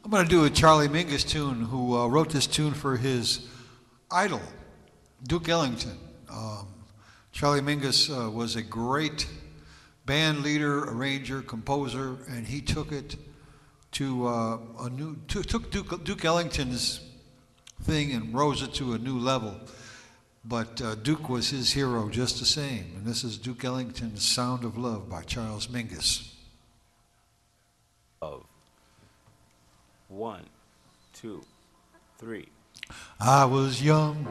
I'm going to do a Charlie Mingus tune, who wrote this tune for his idol, Duke Ellington. Charlie Mingus was a great band leader, arranger, composer, and he took it to took Duke Ellington's thing and rose it to a new level. But Duke was his hero just the same. And this is Duke Ellington's Sound of Love by Charles Mingus. Of 1, 2, 3. I was young,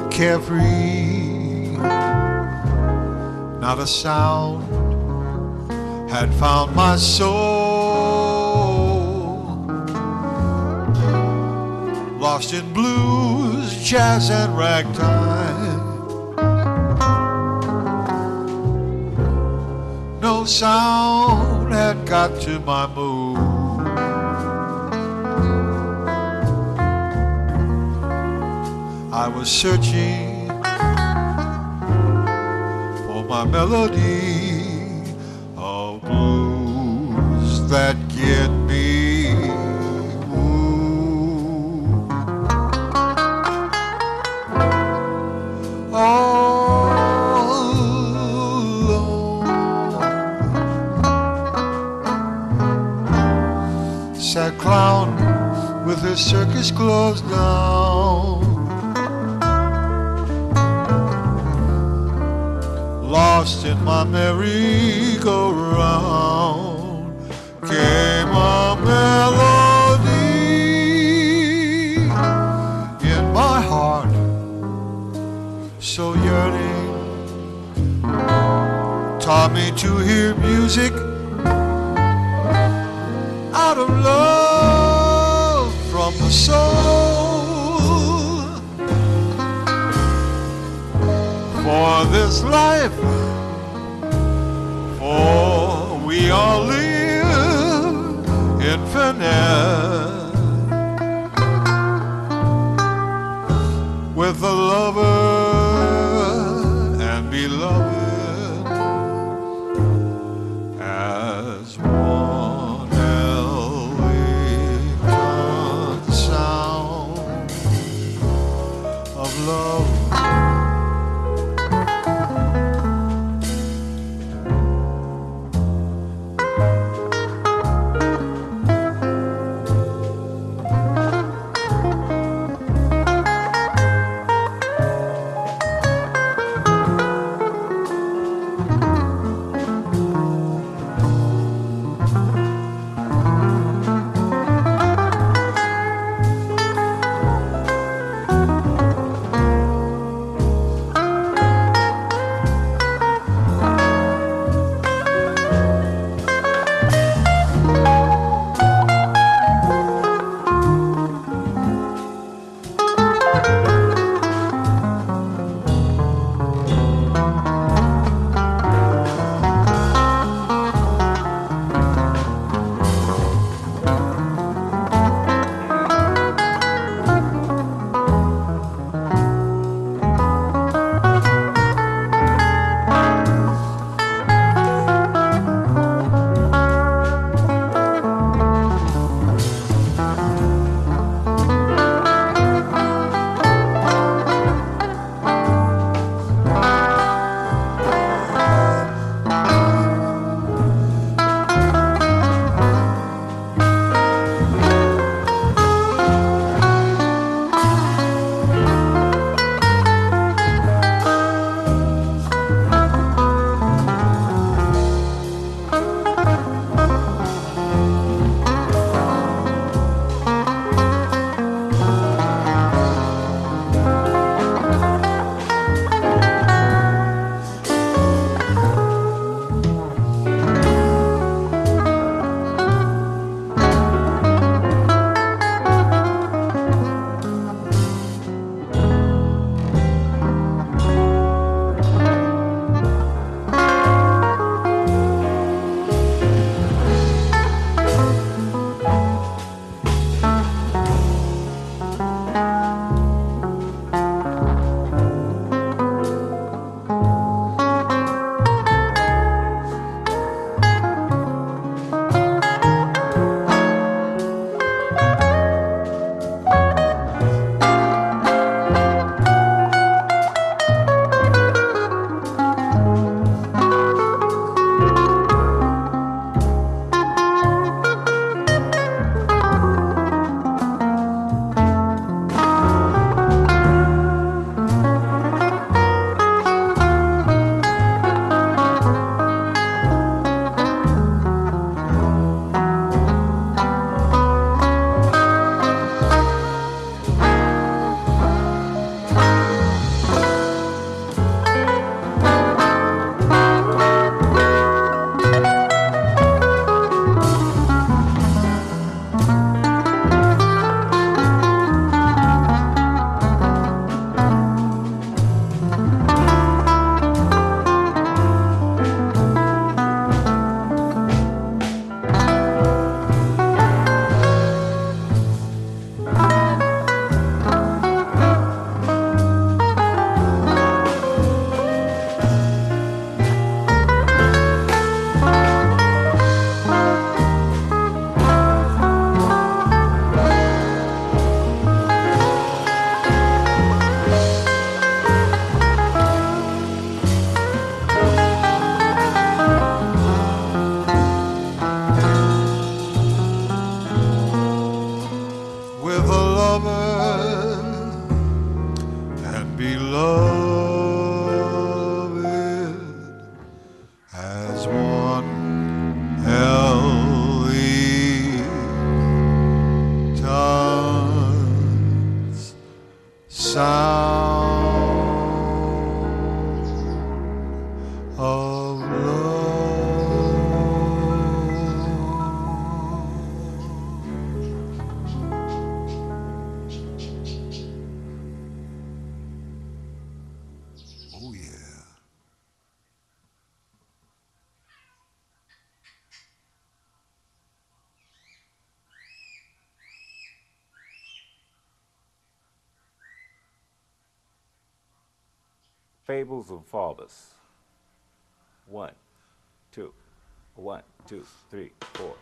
carefree, not a sound had found my soul, lost in blues, jazz and ragtime. No sound had got to my mood. I was searching for my melody of blues that get me moved. All alone sat clown with her circus clothes down, lost in my merry-go-round. Came a melody in my heart, so yearning, taught me to hear music out of love from the soul. For this life, for we all live infinite, with a lover and beloved as one elegant sound of love. as one healthy tongues sound of love. Oh yeah. Fables and Fathers. 1, 2, 1, 2, 3, 4.